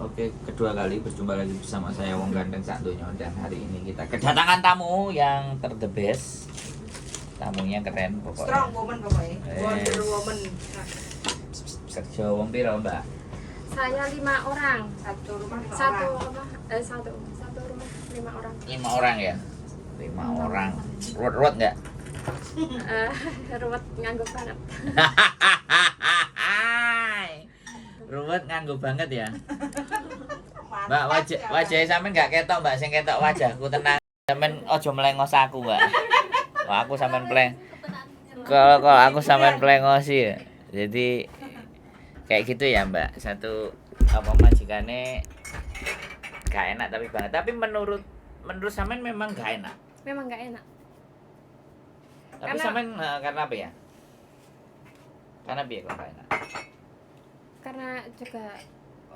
Oke, kedua kali berjumpa lagi bersama saya Wong Gandeng Sakdonya, dan hari ini kita kedatangan tamu yang the best. Tamunya keren pokoknya. Strong woman pokoknya. Wonder woman. Kerja wong piro, Mbak? Saya 5 orang. Satu rumah lima Satu orang. apa? Satu rumah 5 orang. 5 orang ya? 5 orang. Ruwet enggak? Ruwet nganggo banget. Ruwet nganggo banget ya. Mbak, Mantap, ya. wajah sampean enggak ketok, Mbak. Sing ketok wajahku tenang. Sampean aja melengos aku, Mbak. Wah, aku sampean kalau aku sampean plengosi ya. Jadi kayak gitu ya, Mbak. Satu apa majikane gak enak tapi banget. Tapi menurut sampean memang gak enak. Memang nggak enak. Tapi sampean karena apa ya? Karena biar kok gak enak. Karena juga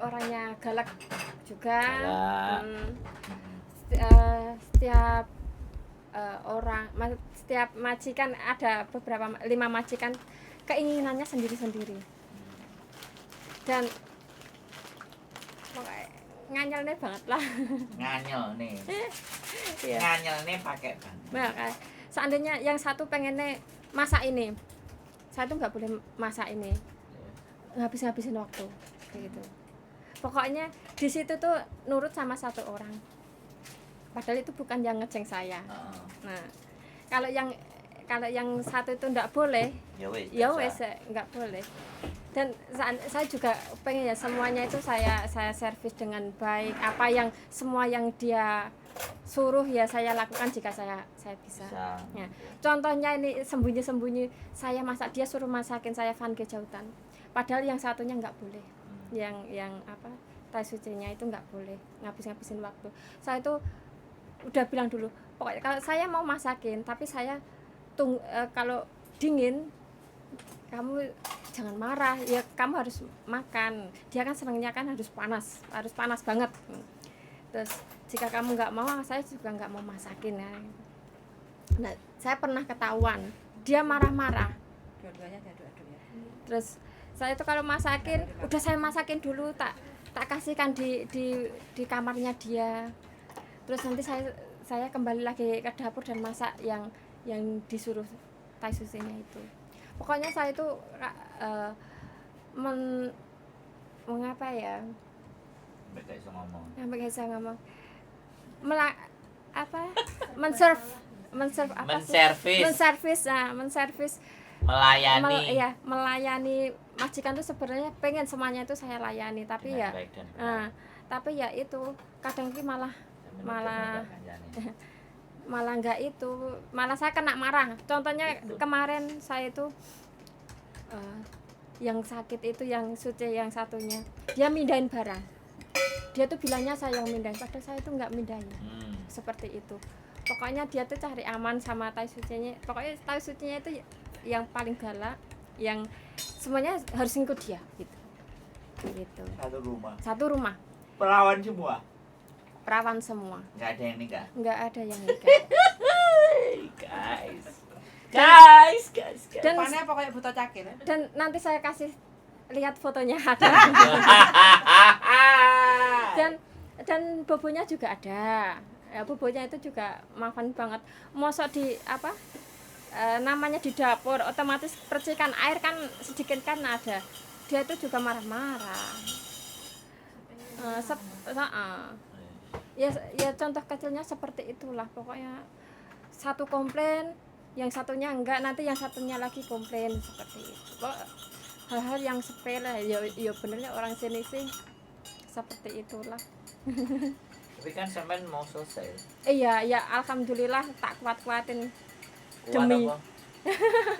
orangnya galak juga. Galak. Setiap setiap majikan ada beberapa 5 majikan keinginannya sendiri-sendiri. Dan nganyelnya banget lah. Nganyel nih. Iya. Nganyel nih pakai banget. Nah, seandainya yang satu pengennya masak ini, saya tuh nggak boleh masak ini, ngabisin waktu kayak gitu. Pokoknya di situ tuh nurut sama satu orang, padahal itu bukan yang ngeceng saya. Nah, kalau yang satu itu nggak boleh, ya wes nggak boleh. Dan saya juga pengen ya semuanya itu saya servis dengan baik. Apa yang semua yang dia suruh ya saya lakukan jika saya bisa. Ya. Contohnya ini sembunyi saya masak, dia suruh masakin saya van kejauhan. Padahal yang satunya nggak boleh. Yang apa tai sucinya itu nggak boleh ngabisin waktu. Saya itu udah bilang dulu, pokoknya kalau saya mau masakin, tapi saya kalau dingin kamu jangan marah ya, kamu harus makan. Dia kan senangnya kan harus panas banget. Terus jika kamu nggak mau, saya juga nggak mau masakin ya. Nah, saya pernah ketahuan dia marah-marah. Dua-duanya diaduk-aduk ya. Terus saya itu kalau masakin, udah saya masakin dulu, tak kasihkan di kamarnya dia. Terus nanti saya kembali lagi ke dapur dan masak yang disuruh tai susinya itu. Pokoknya saya itu mengapa ya? Sampai iso ngomong. Sampai gak bisa ngomong. Menservis melayani majikan itu sebenarnya pengen semuanya itu saya layani, tapi dengan ya tapi ya itu kadang ki malah enggak itu, malah saya kena marah. Contohnya kemarin saya itu yang sakit itu yang suci yang satunya dia mindahin barang, dia tuh bilangnya saya yang mindahin, padahal saya tuh nggak mindahin. Seperti itu. Pokoknya dia tuh cari aman sama tai sucinya. Pokoknya tai sucinya itu yang paling galak, yang semuanya harus ngikut dia gitu. Satu rumah perawan semua. Nggak ada yang nikah. Nggak ada yang nikah. guys. Dan Depannya pokoknya buta cakil. dan nanti saya kasih lihat fotonya ada. dan bobonya juga ada. Ya, bobonya itu juga maafan banget. Mosok di apa? Namanya di dapur, otomatis percikan air kan sedikit kan ada. Dia itu juga marah-marah. Ya contoh kecilnya seperti itulah. Pokoknya satu komplain, yang satunya enggak, nanti yang satunya lagi komplain, seperti itu. Hal-hal yang sepele ya benernya orang sini sih seperti itulah. Tapi kan sampean mau selesai. Iya, ya alhamdulillah tak kuat-kuatin demi apa?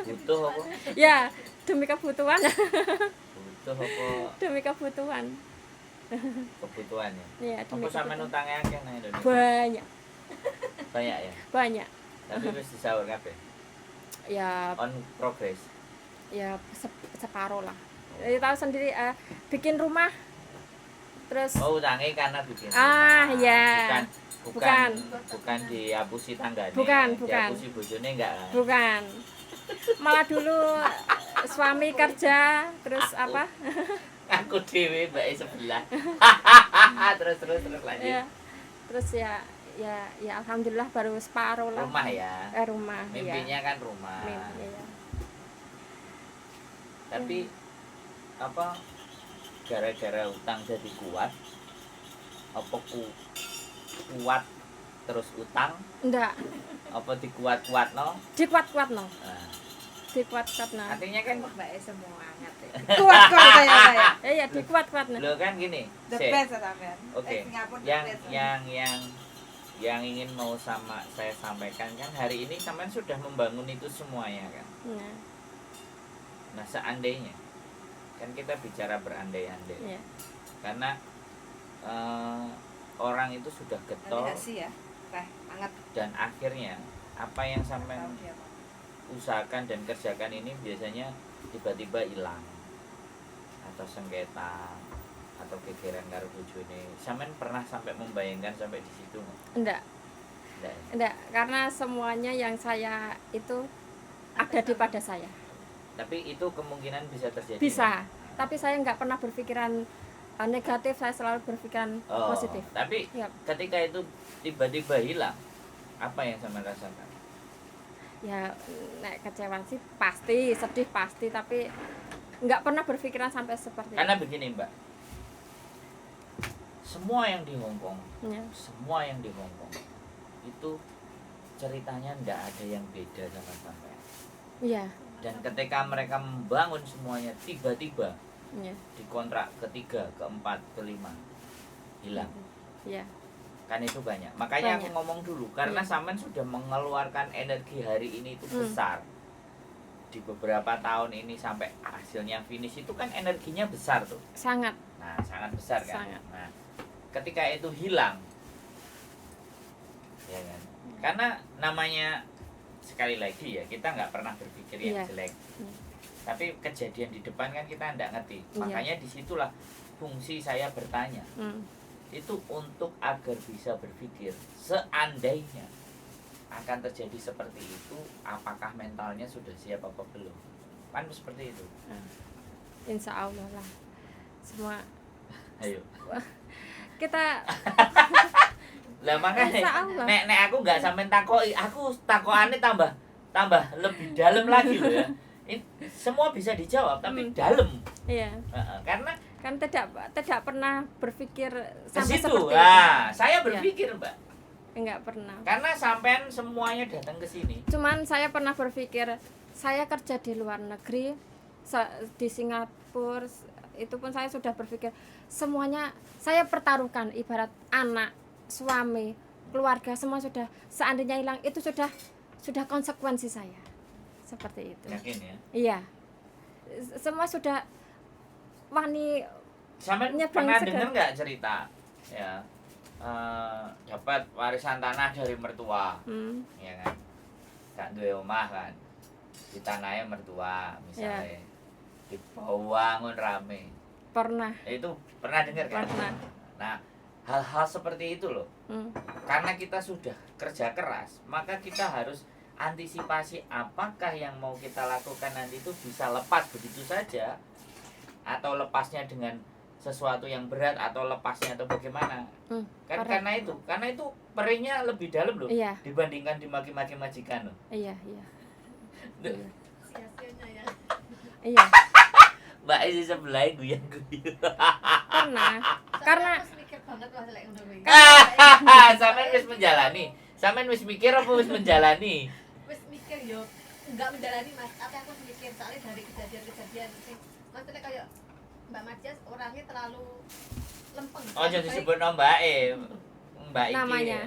Butuh apa? ya demi kebutuhan. Butuh apa? Demi kebutuhan. Kebutuhannya. Iya, demi Apa sampean kebutuhan. utangnya akeh nang Indonesia? Banyak Ya. banyak. Tapi wis disaur kabeh. Ya On progress. ya separuh lah. Tahu sendiri bikin rumah terus Utangnya karena bikin ya bukan dihapusi tangganya. Bukan. Dihapusi bojone enggak kan? Bukan. Malah dulu suami kerja terus apa? Aku dhewe mbak sebelah. terus lanjut. Ya. Terus ya alhamdulillah baru separuh lah. Rumah ya. Rumah. Mimpinya kan rumah. Mimpi, ya. Tapi apa gara-gara utang jadi kuat? Apa kuat terus utang? Enggak, Apa dikuat-kuat no? dikuat-kuatno. Nah, Dikuat-kuatno. artinya kan Mbak semua ngerti. Kuat saya. Ya dikuat-kuatno. lo kan gini. The Sik. best sampean. Oke. Singapura the Yang best. yang ingin mau saya sampaikan kan hari ini sampean sudah membangun itu semuanya kan. Nah, Nah seandainya kan kita bicara berandai-andai ya. karena orang itu sudah getol Kasih ya. Teh, hangat. dan akhirnya apa yang sampean Tahu siapa. usahakan dan kerjakan ini biasanya tiba-tiba hilang atau sengketa atau gegeran karo bojone. Sampean pernah sampai membayangkan sampai di situ nggak? Enggak, Nggak ya? enggak, karena semuanya yang saya itu ada di pada saya. Tapi itu kemungkinan bisa terjadi. Bisa, tapi saya nggak pernah berpikiran negatif, saya selalu berpikiran Oh, positif. tapi Ya. ketika itu tiba-tiba hilang, apa yang sampean rasakan? Ya nek kecewa sih pasti, sedih pasti, tapi nggak pernah berpikiran sampai seperti Karena begini Mbak, semua yang di Hongkong, itu. Ya. semua yang di Hongkong itu ceritanya ndak ada yang beda sama sampean. Iya, Dan ketika mereka membangun semuanya tiba-tiba iya, di kontrak ketiga, keempat, kelima hilang. iya, Kan itu banyak. Makanya aku Banyak. ngomong dulu karena Iya. sampean sudah mengeluarkan energi hari ini itu Hmm. besar. Di beberapa tahun ini sampai hasilnya finish itu kan energinya besar tuh. sangat. Nah, sangat besar kan. Sangat. Nah, ketika itu hilang ya kan. Karena namanya sekali lagi ya, kita nggak pernah berpikir yang Iya. jelek. Iya. Tapi kejadian di depan kan kita nggak ngerti. Iya. Makanya disitulah fungsi saya bertanya. Itu untuk agar bisa berpikir seandainya akan terjadi seperti itu, apakah mentalnya sudah siap apa belum? Kan seperti itu. Insya Allah lah. Semua Ayo. kita Lah makanya Insya Allah. nek aku nggak sampean takoki, aku takokane tambah lebih dalam lagi loh ya. Semua bisa dijawab tapi dalam. iya, Karena kan tidak pernah berpikir ke sampai situ. seperti Nah, saya berpikir, Mbak. itu. Enggak pernah. Karena sampean semuanya datang ke sini. Cuman saya pernah berpikir saya kerja di luar negeri, di Singapura, itu pun saya sudah berpikir semuanya saya pertaruhkan, ibarat anak, suami, keluarga, semua sudah, seandainya hilang itu sudah konsekuensi saya seperti itu. Yakin ya? Iya, semua sudah wani. Sampean Nyebrang pernah segar. dengar nggak cerita ya dapat warisan tanah dari mertua, ya kan? Gak duwe omah kan, di tanahnya mertua misalnya, dibangun rame. Pernah. Itu pernah dengar kan? Pernah. Nah, hal-hal seperti itu loh. Karena kita sudah kerja keras, maka kita harus antisipasi apakah yang mau kita lakukan nanti itu bisa lepas begitu saja, atau lepasnya dengan sesuatu yang berat, atau lepasnya atau bagaimana. Kan karena itu perihnya lebih dalam loh, Iya, dibandingkan dimaki-maki majikan loh. iya. Sia-sianya ya. Iya, Mbak Isi sebelah guyon-guyon. pernah. Karena Aku mikir banget lah lek ngono kuwi. Sampean wis menjalani. Sampean wis mikir apa wis menjalani? Wis mikir yo enggak menjalani Mas, tapi aku mikir soalnya dari kejadian-kejadian sing maksudnya kayak Mbak Matias orangnya terlalu lempeng. Oh, jadi disebut Mbak Mbak iki. namanya.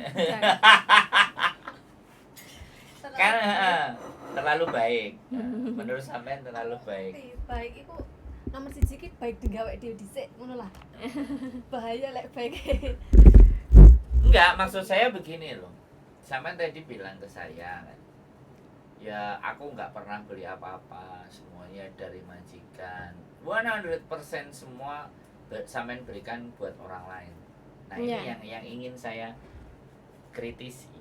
Kan terlalu baik. Menurut sampean terlalu baik. Baik iku nomor siji ki baik digawe dhewe dhisik ngono lah. Bahaya lek baik. Enggak, maksud saya begini loh. Sampean tadi bilang ke saya kan, ya aku nggak pernah beli apa-apa, semuanya dari majikan. 100% semua sampean berikan buat orang lain. Nah, ini Iya. yang ingin saya kritisi.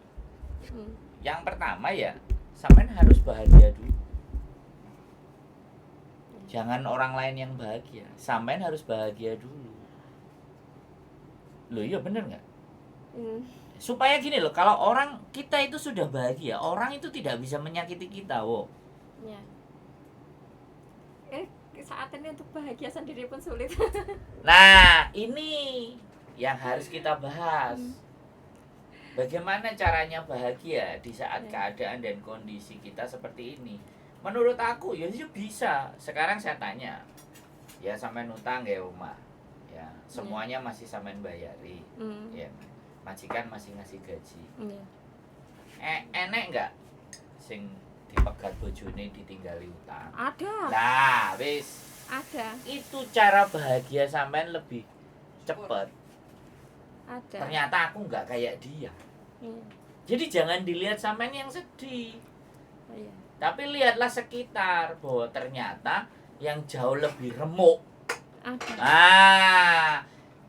Hmm. Yang pertama ya, sampean harus bahagia dulu. Jangan orang lain yang bahagia, sampean harus bahagia dulu. Loh iya bener nggak? Supaya gini loh, kalau orang kita itu sudah bahagia, orang itu tidak bisa menyakiti kita, wo. Ya. Saat ini untuk bahagia sendiri pun sulit. Nah, ini yang harus kita bahas. Bagaimana caranya bahagia di saat keadaan dan kondisi kita seperti ini? Menurut aku ya bisa. Sekarang saya tanya, ya sampean utang ya rumah, ya semuanya masih sampean bayari, ya majikan masih ngasih gaji. Enek nggak sing dipegat bojone ditinggali utang? Ada. Nah, wis. Ada. Itu cara bahagia sampean lebih cepet. Ada. Ternyata aku nggak kayak dia. Iya. Jadi jangan dilihat sampean yang sedih. Iya. Tapi lihatlah sekitar bahwa ternyata yang jauh lebih remuk. Ada. Ah,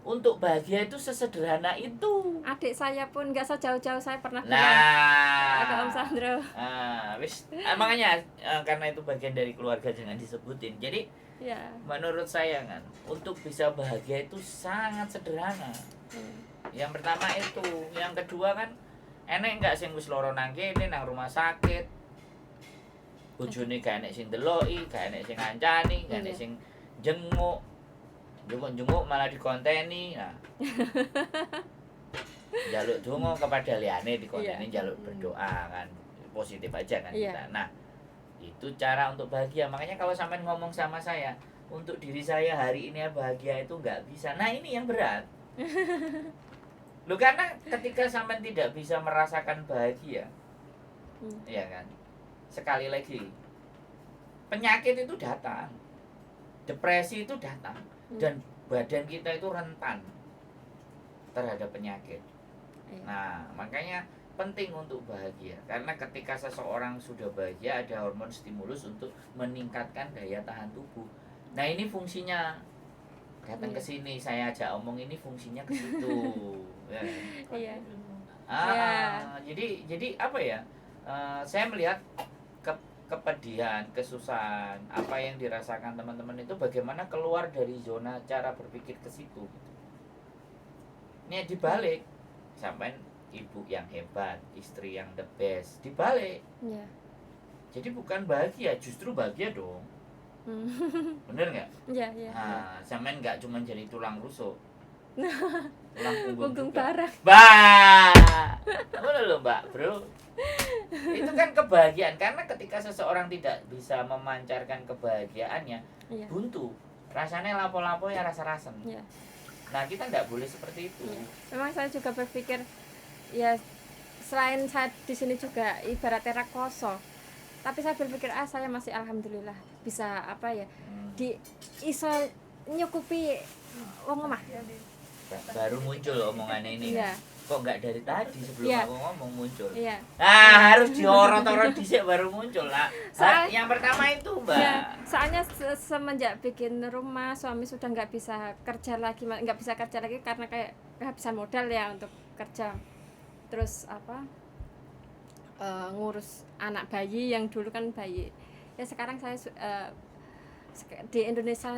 untuk bahagia itu sesederhana itu. Adik saya pun nggak sejauh-jauh saya pernah bilang Nah, ke Om Sandro. Makanya karena itu bagian dari keluarga jangan disebutin. Jadi Ya. menurut saya kan untuk bisa bahagia itu sangat sederhana. Yang pertama itu, yang kedua kan enek nggak sing wis lara nang kene nang rumah sakit. Bojone gak enek sing deloki, gak enek sing ngancani, gak enek sing jenguk. Jenguk malah dikonteni. Nah. Jaluk donga kepada liyane dikonteni jaluk berdoa kan. Positif aja kan kita. Nah, itu cara untuk bahagia. Makanya kalau sampean ngomong sama saya, untuk diri saya hari ini bahagia itu nggak bisa. Nah, ini yang berat. Loh, karena ketika sampean tidak bisa merasakan bahagia, ya kan? Sekali lagi, penyakit itu datang, depresi itu datang, dan badan kita itu rentan terhadap penyakit. Nah, makanya penting untuk bahagia, karena ketika seseorang sudah bahagia ada hormon stimulus untuk meningkatkan daya tahan tubuh. Nah, ini fungsinya datang ke sini, saya ajak omong ini fungsinya ke situ. Ya. Iya. Jadi apa ya? Saya melihat kepedihan, kesusahan, apa yang dirasakan teman-teman itu bagaimana keluar dari zona cara berpikir ke situ. Ini dibalik, sampai ibu yang hebat, istri yang the best, dibalik. Ya. Jadi bukan bahagia, justru bahagia dong. Bener nggak? Iya, iya. Nah, sampean nggak cuma jadi tulang rusuk, tulang Punggung juga. barang. Boleh loh mbak, bro. Itu kan kebahagiaan, karena ketika seseorang tidak bisa memancarkan kebahagiaannya, buntu, rasanya lapo-lapo ya rasa-rasen. Ya. Nah, kita nggak boleh seperti itu. Memang saya juga berpikir ya, selain saya di sini juga ibaratnya rakoso, tapi saya berpikir saya masih alhamdulillah bisa apa ya, di iso nyukupi wong omah. Baru muncul omongannya ini. Iya. Kok nggak dari tadi sebelum aku ngomong muncul? Iya. Nah, harus diorot-orot dhisik baru muncul lah. Yang pertama itu, Mbak. Ya, soalnya semenjak bikin rumah, suami sudah nggak bisa kerja lagi karena kayak kehabisan modal ya untuk kerja. Terus apa? Ngurus anak bayi yang dulu kan bayi. Ya sekarang saya di Indonesia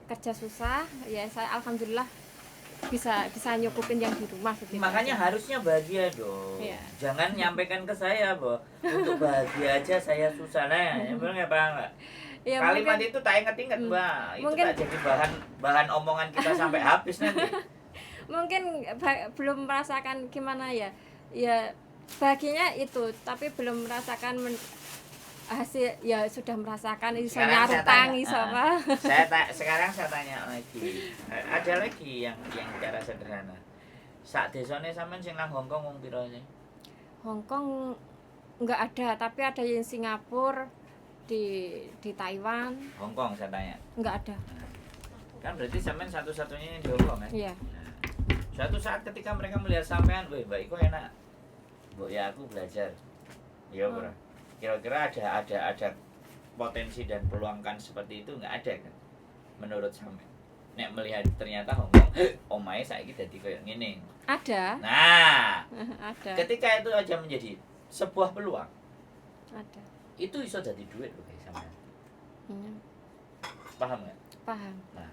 kerja susah, ya saya alhamdulillah bisa nyukupin yang di rumah begitu. Makanya harusnya bahagia dong. Iya. Jangan nyampaikan ke saya bahwa untuk bahagia aja saya susah. Nah, benar nggak Bang? Ya, Kalimat mungkin, itu tak inget-inget, Mbak. Itu mungkin, tak jadi bahan omongan kita sampai habis nanti. Mungkin belum merasakan gimana ya. Ya bahagianya itu, tapi belum merasakan hasil. Ya sudah merasakan iso nyarutang iso apa. Sekarang saya tanya lagi. Ada lagi yang cara sederhana. Sak desane sampean sing nang Hongkong wong pira sih? Hongkong enggak ada, tapi ada yang Singapura, di Taiwan. Hongkong saya tanya. Enggak ada. Kan berarti sampean satu-satunya yang di Hongkong kan? Iya. Suatu saat ketika mereka melihat sampean, "Wih, Mbak Iko enak." Bu, ya aku belajar. Iya, Bro. Kira-kira ada potensi dan peluang kan seperti itu nggak ada kan? Menurut sampean. Nek melihat ternyata Hongkong, omahe saiki dadi koyo ngene. Ada. Nah, ada. ketika itu aja menjadi sebuah peluang. Ada. Itu iso jadi duit loh guys sampean. Paham nggak? Paham. Nah,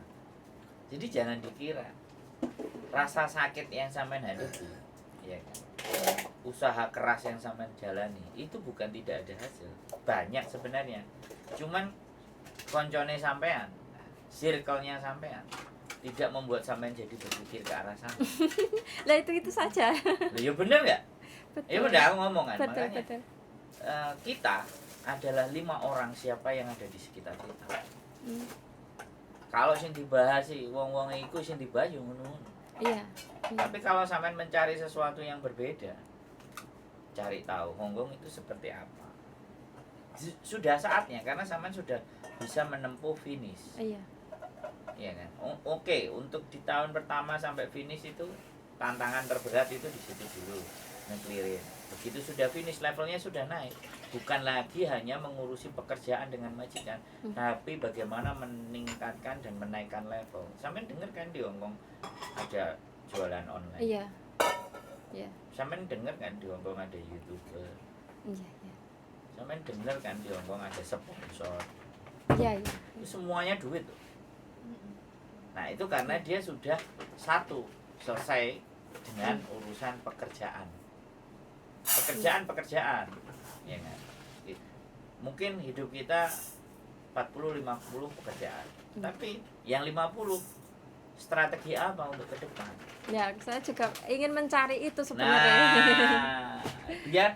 jadi jangan dikira rasa sakit yang sampean hadapi, ya kan? Usaha keras yang sampean jalani itu bukan tidak ada hasil. Banyak sebenarnya. Cuman koncone sampean, circle-nya sampean tidak membuat sampean jadi berpikir ke arah sana. Lah itu saja. Loh, ya bener nggak? Ya Betul. udah aku ngomong kan, Betul, makanya betul. kita adalah 5 orang siapa yang ada di sekitar kita. Hmm. Kalau sing dibahas sih wong-wong iku sing dibahas yo ngono-ngono. Iya. Iya. Tapi kalau sampean mencari sesuatu yang berbeda, cari tahu Hongkong itu seperti apa. Sudah saatnya karena sampean sudah bisa menempuh finish. Iya. Iya kan? Oke, untuk di tahun pertama sampai finish itu tantangan terberat itu di situ dulu, nge-clearin. Begitu sudah finish, levelnya sudah naik. Bukan lagi hanya mengurusi pekerjaan dengan majikan, tapi bagaimana meningkatkan dan menaikkan level. Sampean dengar kan di Hongkong ada jualan online. Iya. Iya. Sampean dengar kan di Hongkong ada YouTuber. Iya, iya. Sampean dengar kan di Hongkong ada sponsor. Iya, iya. Itu semuanya duit tuh. Nah itu karena dia sudah satu selesai dengan urusan pekerjaan, ya kan? Mungkin hidup kita 40-50 pekerjaan, tapi yang 50 strategi apa untuk ke depan? Ya, saya juga ingin mencari itu sebenarnya. Nah,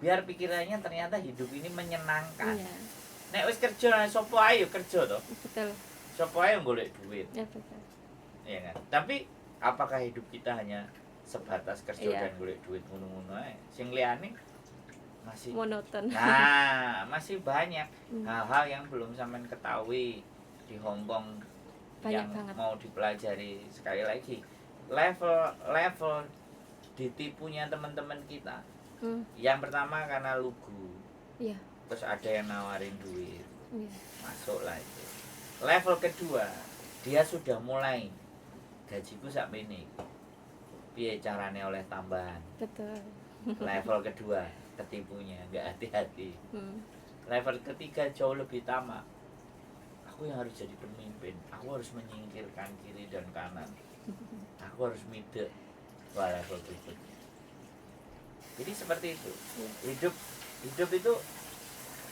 biar pikirannya ternyata hidup ini menyenangkan. Iya, Nek wis kerja, sopo ayo kerja toh, betul. sopo ayo golek duit. Ya, betul. Iya kan? Tapi apakah hidup kita hanya sebatas kerja Iya. dan golek duit ngono-ngono ae? Sing liyane masih Monoton. Nah, masih banyak Hmm. hal-hal yang belum sampean ketahui di Hongkong Banyak yang banget. mau dipelajari. Sekali lagi, level ditipunya teman-teman kita. Hmm. Yang pertama karena lugu. Iya. Terus ada yang nawarin duit. Iya. Masuklah itu. Level kedua, dia sudah mulai gajiku sak mene. Piye carane oleh tambahan? Betul. Level kedua, ketipunya, nggak hati-hati. Hmm. Level ketiga jauh lebih tamak. Aku yang harus jadi pemimpin. Aku harus menyingkirkan kiri dan kanan. Aku harus mide. Wah, level berikutnya. Jadi seperti itu. Hidup itu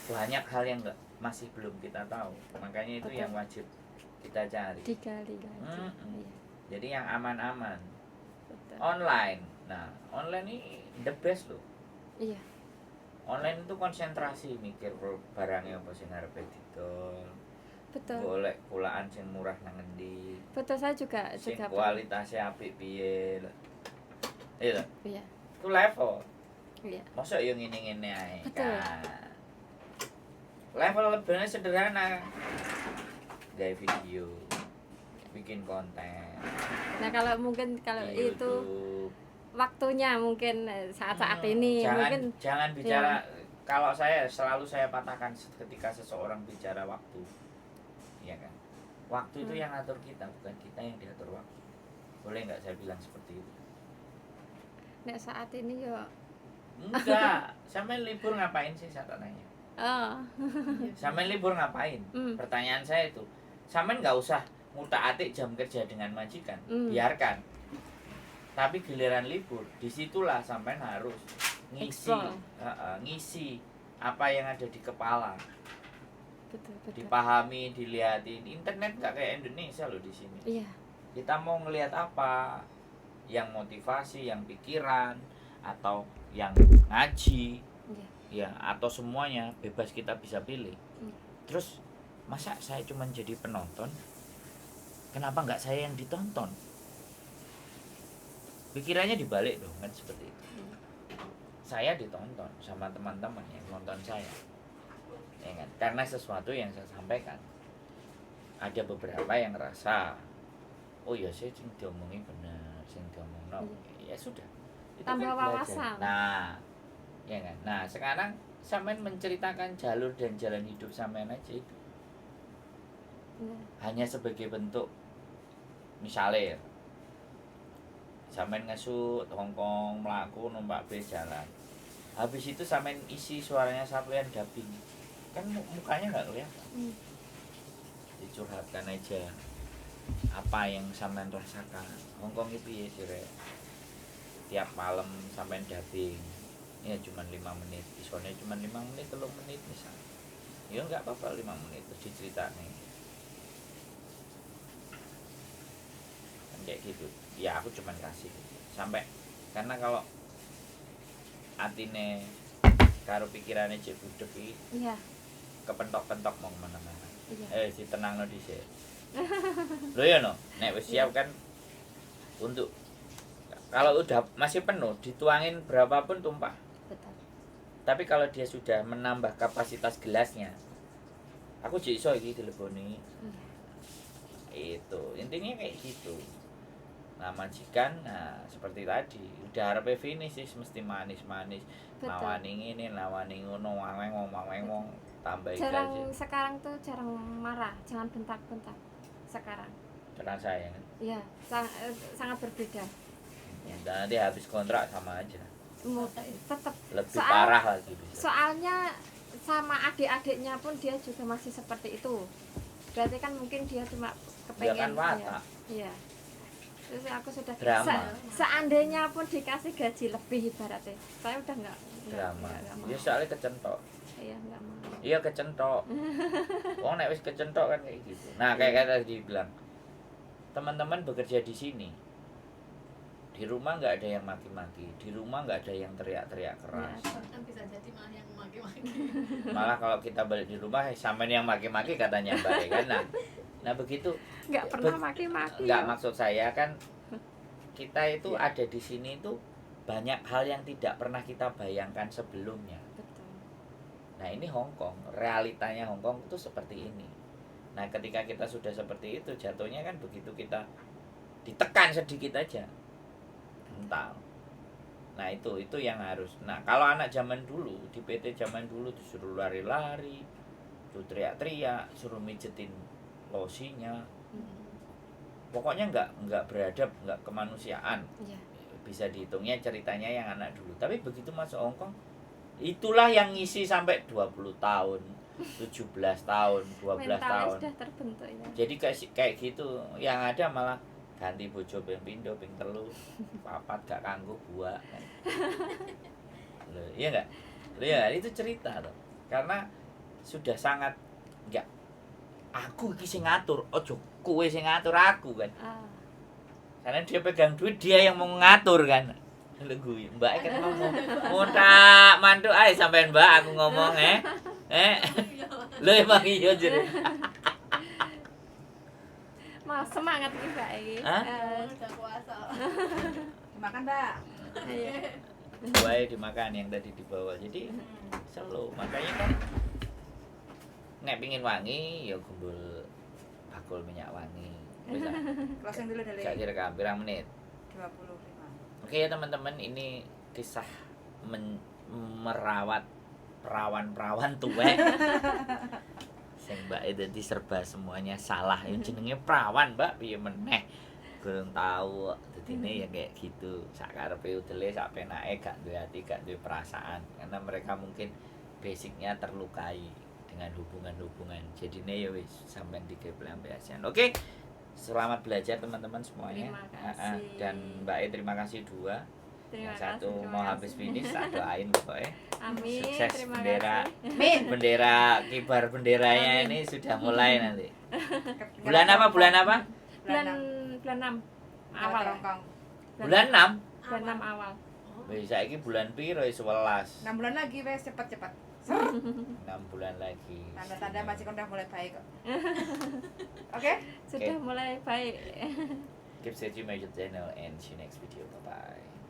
banyak hal yang masih belum kita tahu. Makanya itu Betul. yang wajib kita cari. Digali lagi. Mm-mm. Iya. Jadi yang aman-aman. Betul. Online. Nah, online ini the best loh. Iya. Online itu konsentrasi mikir barangnya apa sing arepe didol. Betul. Golek kulaan sing murah nang endi. Betul, saya juga Sing juga. kualitasnya apik piye. Iya. Iya. Itu level. Iya. Masa yang ngene-ngene ae. Betul. Nah, level lebihnya sederhana. Gaya video, bikin konten. Nah, kalau di itu YouTube. waktunya mungkin saat-saat ini mungkin jangan bicara. Kalau selalu saya patahkan ketika seseorang bicara waktu, ya kan? Waktu itu yang atur kita, bukan kita yang diatur waktu. Boleh nggak saya bilang seperti itu? nek saat ini yo Enggak. Sampai libur ngapain sih, saya tanya? oh. Sampai libur ngapain? Hmm. Pertanyaan saya itu. Sampai nggak usah ngutak-atik jam kerja dengan majikan, biarkan. Tapi giliran libur, disitulah sampai harus ngisi, ngisi apa yang ada di kepala, Betul. dipahami, dilihatin. Internet nggak kayak Indonesia loh di sini. Iya. Kita mau ngelihat apa, yang motivasi, yang pikiran, atau yang ngaji, Iya. ya, atau semuanya bebas kita bisa pilih. Terus masa saya cuma jadi penonton? Kenapa nggak saya yang ditonton? Pikirannya dibalik dong, kan seperti itu. Saya ditonton sama teman-teman yang nonton saya, ya kan? Karena sesuatu yang saya sampaikan. Ada beberapa yang ngerasa, oh ya saya sing diomongi bener, sing diomongno, ya sudah. Itu Tambah kan belajar. wawasan. Nah, ya kan. Nah sekarang sampean menceritakan jalur dan jalan hidup sampean aja itu. Hanya sebagai bentuk, misalnya sampean ngesut Hongkong melaku numpak bis jalan, habis itu sampean isi suaranya sampean dubbing, kan mukanya nggak kelihatan. dicurhatkan aja apa yang sampean rasakan. Hongkong itu ya sih Rek. Tiap malam sampean dubbing ya cuma 5 menit, isone cuma 5 menit, 3 menit misal. Ya enggak apa-apa 5 menit terus diceritain. Kan kayak gitu. Ya aku cuma kasih sampai karena kalau atine karo pikirane cek budek iki Iya. kepentok-pentok mau kemana-mana. Iya. Ditenangno dhisik. Lho ya no, nek wis siap kan untuk kalau udah masih penuh dituangin berapapun tumpah. Betul. Tapi kalau dia sudah menambah kapasitas gelasnya, aku jadi iso iki dileboni. Iya. Itu intinya kayak gitu. Nah majikan, nah seperti tadi udah harapnya finish sih mesti manis-manis, Betul. nawani ini, nawani ngono, wang tambah Jarang gaji. sekarang tuh jarang marah, jangan bentak-bentak. Sekarang. Karena saya Iya, sangat berbeda. Ya. dan nanti habis kontrak sama aja, Tetap lebih parah lagi bisa. soalnya sama adik-adiknya pun dia juga masih seperti itu. Berarti kan mungkin dia cuma Dia kan kepengen watak. Iya. Terus aku sudah Drama. seandainya pun dikasih gaji lebih ibaratnya. Saya udah enggak Drama. mau. Ya soalnya kecentok. Iya, enggak mau. Iya kecentok. Wong nek wis kecentok kan kayak gitu. Nah, kayak tadi bilang. Teman-teman bekerja di sini. Di rumah nggak ada yang maki-maki, di rumah nggak ada yang teriak-teriak keras. Kan bisa jadi malah yang maki-maki. Malah kalau kita balik di rumah, sampean yang maki-maki katanya Mbak ya kan. Nah begitu. Enggak pernah maki-maki. Nggak maksud saya kan kita itu ada di sini itu banyak hal yang tidak pernah kita bayangkan sebelumnya. Betul. Nah ini Hongkong, realitanya Hongkong itu seperti ini. Nah ketika kita sudah seperti itu, jatuhnya kan begitu kita ditekan sedikit aja, mental. Nah itu yang harus. Nah kalau anak zaman dulu di PT zaman dulu disuruh lari-lari, tuh teriak-teriak, suruh mijetin losinya, pokoknya nggak beradab, nggak kemanusiaan. Iya. Bisa dihitungnya ceritanya yang anak dulu. Tapi begitu masuk Hongkong, itulah yang ngisi sampai 20 tahun, 17 tahun, 12 Mentalnya tahun. sudah terbentuk ya. Jadi kayak gitu, yang ada malah ganti bojo ping pindho ping telu, papat gak kanggo buah. Loh, iya enggak? Loh ya, itu cerita tuh. Karena sudah sangat enggak aku iki sing ngatur, ojo kowe sing ngatur aku kan. Karena dia pegang duit, dia yang mau ngatur kan. Lho gue, Mbak kan ngomong, "Mau tak mantuk ae sampean Mbak aku ngomong Lho emang iya jere. Malah semangat nih Mbak iki. Hah? Udah puasa. Dimakan, Mbak. Ayo. Buaya dimakan yang tadi dibawa. Jadi selo, makanya kan nek pingin wangi ya gumbul bakul minyak wangi. Bisa. Closing dulu dari Gak direkam pirang menit. 25. Oke ya teman-teman, ini kisah merawat perawan-perawan tuwek. Sing Mbak dadi serba semuanya salah. Yang jenenge perawan, Mbak, piye meneh. Kurang tahu dadine ya kayak gitu. Sak karepe udele sak penake gak duwe ati, gak duwe perasaan. Karena mereka mungkin basicnya terlukai dengan hubungan-hubungan. Jadinya ya wis sampean digawe pelampiasan. Oke. Selamat belajar teman-teman semuanya. Terima kasih. Dan Mbak terima kasih dua. Terima Yang satu kasih, terima mau kasih. habis finish, tak doain pokoknya. Amin. Sukses Terima bendera. kasih. Bendera kibar benderanya Amin. ini sudah mulai nanti. Bulan apa? Bulan apa? Bulan 6 awal. Hongkong. Bulan 6. Bulan 6 awal. Wis saiki bulan piro? 11. 6 bulan lagi, wes cepet-cepet. 6 bulan lagi. Tanda-tanda majikan udah mulai baik kok. Oke? Sudah mulai baik. Keep searching my channel and see you next video. Bye bye.